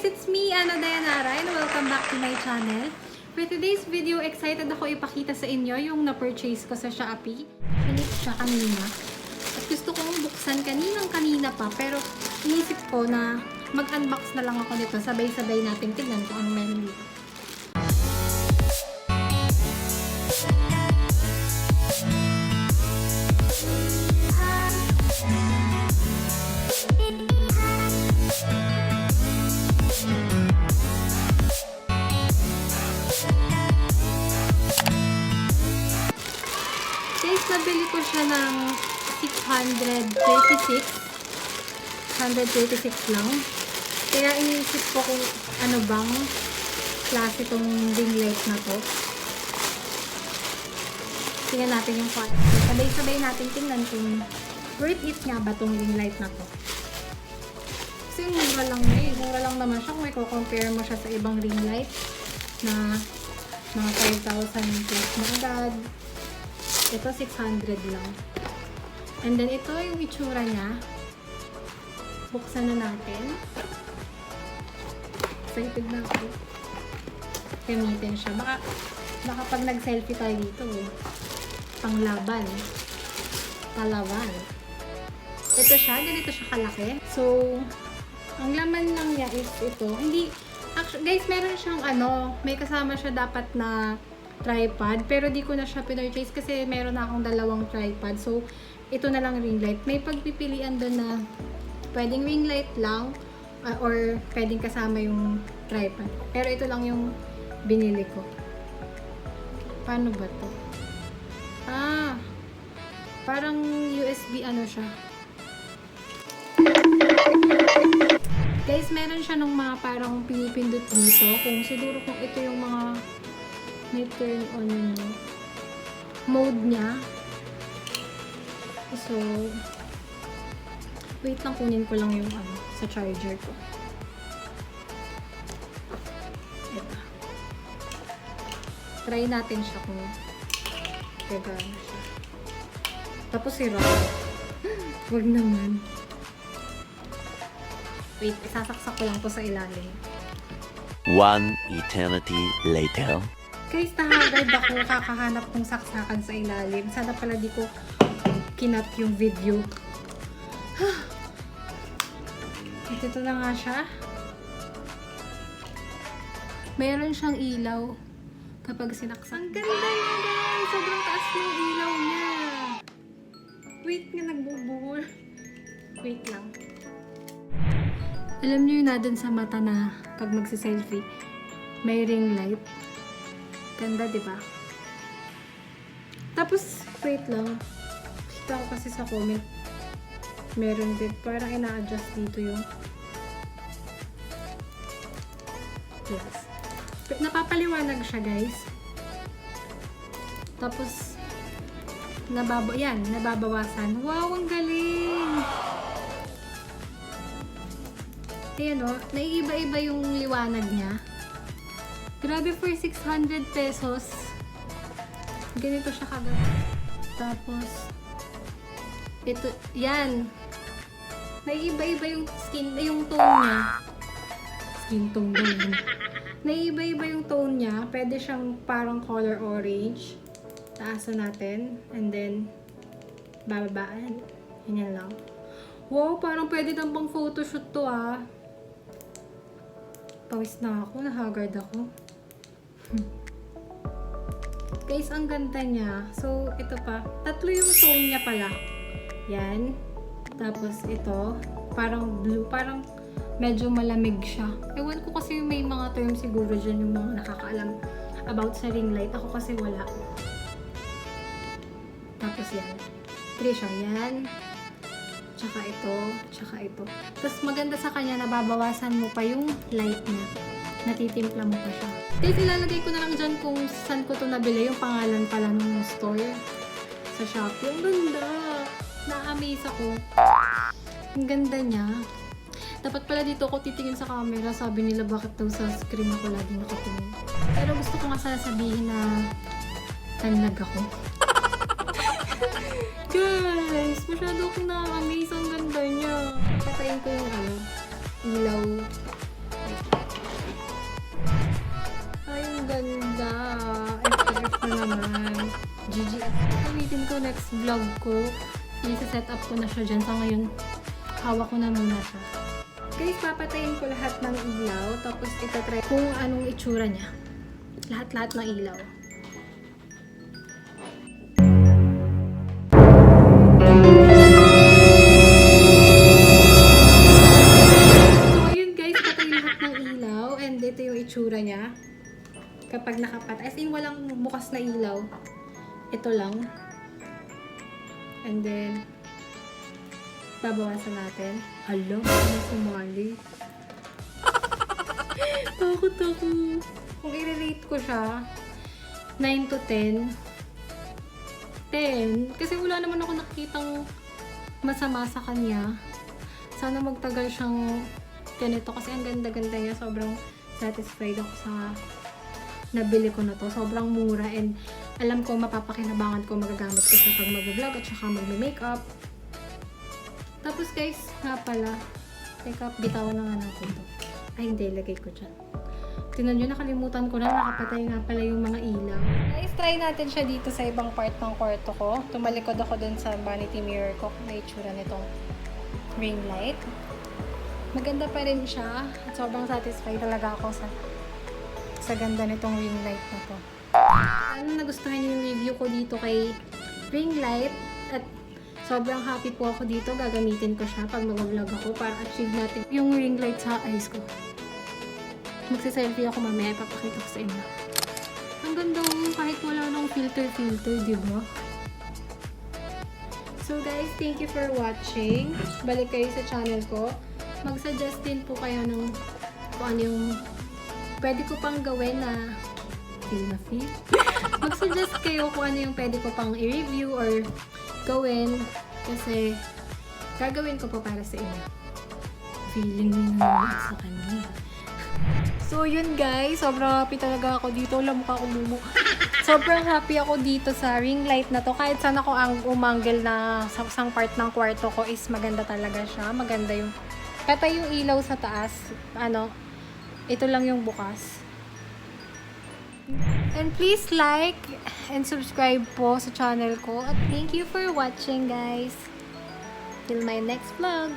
guys! It's me, Ana Dayanara, and welcome back to my channel. For today's video, excited ako ipakita sa inyo yung na-purchase ko sa Shopee. Pilit siya kanina. At gusto kong buksan kanina pa, pero inisip ko na mag-unbox na lang ako nito. Sabay-sabay natin tignan kung ano meron dito. Guys, nabili ko siya ng 136 lang. Kaya iniisip ko kung ano bang klase itong ring light na to. Tingnan natin yung quality. Sabay-sabay natin tingnan kung worth it nga ba itong ring light na to. Kasi mura lang na eh. Mura lang naman siya kung may compare mo siya sa ibang ring light na mga 5,000 plus na agad. Ito, 600 lang. And then, ito yung itsura niya. Buksan na natin. Excited na ako. Gamitin siya. Baka pag nag-selfie tayo dito, panglaban. Palawan. Ito siya. Ganito siya kalaki. So, ang laman lang niya is ito. Hindi, actually, guys, meron siyang may kasama siya dapat na tripod, pero di ko na siya pinurchase kasi meron na akong dalawang tripod. So, ito na lang ring light. May pagpipilian doon na pwedeng ring light lang or pwedeng kasama yung tripod. Pero ito lang yung binili ko. Paano ba to? Parang USB siya. Guys, meron siya nung mga parang pinipindot dito. Kung siguro kung ito yung mga may turn on yung mode niya. So, wait lang, kunin ko lang yung sa charger ko. Ito. Try natin siya kung gagana siya. Tapos sira. Huwag naman. Wait, isasaksak ko lang po sa ilalim. One eternity later. Guys, nahagad ako kakahanap kong saksakan sa ilalim. Sana pala di ko kinat yung video. Ito na nga siya. Mayroon siyang ilaw kapag sinaksak. Ang ganda niya, guys! Sobrang taas ng ilaw niya. Wait nga, nagbubuhol. Wait lang. Alam niyo yun na dun sa mata na pag magsiselfie, may ring light. Ganda, diba? Tapos, wait lang. Kita ko kasi sa comment, meron din. Parang ina-adjust dito yung yes. Napapaliwanag siya, guys. Tapos, nababawasan. Wow, ang galing! Ayan o, naiiba-iba yung liwanag niya. Grabe, for 600 pesos. Ganito siya kaganda. Tapos, ito, yan. Naiiba-iba yung yung tone niya. Skin tone din. Naiiba-iba yung tone niya. Pwede siyang parang color orange. Taasan natin. And then, bababaan. Yan lang. Wow, parang pwede nang pang photoshoot to Pawis na ako. Nahagard ako. Guys, ang ganda niya. So, ito pa. Tatlo yung tone niya pala. Yan. Tapos ito. Parang blue. Parang medyo malamig siya. Ewan ko kasi may mga term siguro dyan yung mga nakakaalam about sa ring light. Ako kasi wala. Tapos yan. Three siya. Yan. Tsaka ito. Tsaka ito. Tapos maganda sa kanya, nababawasan mo pa yung light niya. Natitimpla mo pa siya. Guys, ilalagay ko na lang dyan kung saan ko ito nabili. Yung pangalan pala ng store sa Shopee. Ang ganda! Na-amaze ako. Ang ganda niya. Dapat pala dito ako titingin sa camera. Sabi nila bakit daw sa screen ako lagi nakatingin. Pero gusto ko nga sasabihin na tanlag ako. Guys, masyado akong na-amaze. Ang ganda niya. Patayin ko yung ilaw. ganda. FF na naman. GGF. Gamitin ko next vlog ko. I-set up ko na siya dyan. Sa ngayon, hawak ko na muna siya. Guys, papatayin ko lahat ng ilaw. Tapos itatry kung anong itsura niya. Lahat-lahat ng ilaw. Ito yung itsura niya kapag nakapat. As in, walang bukas na ilaw. Ito lang. And then, babawasan natin. Hala, ano sumali? Takot ako. Kung i-rate ko siya, 9 to 10. 10. Kasi wala naman ako nakitang masama sa kanya. Sana magtagal siyang ganito kasi ang ganda-ganda niya. Sobrang satisfied ako sa nabili ko na to. Sobrang mura and alam ko mapapakinabangan ko, magagamit ko siya pag mag-vlog at saka mag-makeup. Tapos guys, nga pala, teka, bitawan na nga natin to. Ay hindi, lagay ko dyan. Tingnan nyo, nakalimutan ko na, nakapatay nga pala yung mga ilaw. Guys, try natin siya dito sa ibang part ng kwarto ko. Tumalikod ako dun sa vanity mirror ko kung may itsura nitong ring light. Maganda pa rin siya at sobrang satisfied talaga ako sa ganda nitong ring light na to. Ano nagustuhan niyo yung review ko dito kay ring light at sobrang happy po ako dito. Gagamitin ko siya pag mag-vlog ako para achieve natin yung ring light sa eyes ko. Magsiselfie ako mamaya, ipapakita ko sa inyo. Ang ganda kahit wala nang filter, di ba? So guys, thank you for watching. Balik kayo sa channel ko. Mag-suggest din po kayo ng kung ano yung pwede ko pang gawin na feel na feel. Mag-suggest kayo kung ano yung pwede ko pang i-review or gawin kasi gagawin ko po para sa inyo. Feeling mo naman sa kanya. So yun guys, sobrang happy talaga ako dito. Alam mo ka kumumo. Sobrang happy ako dito sa ring light na to. Kahit saan ako ang umanggel na sa isang part ng kwarto ko is maganda talaga siya. Maganda yung patay yung ilaw sa taas. Ito lang yung bukas. And please like and subscribe po sa channel ko. At thank you for watching guys. Till my next vlog.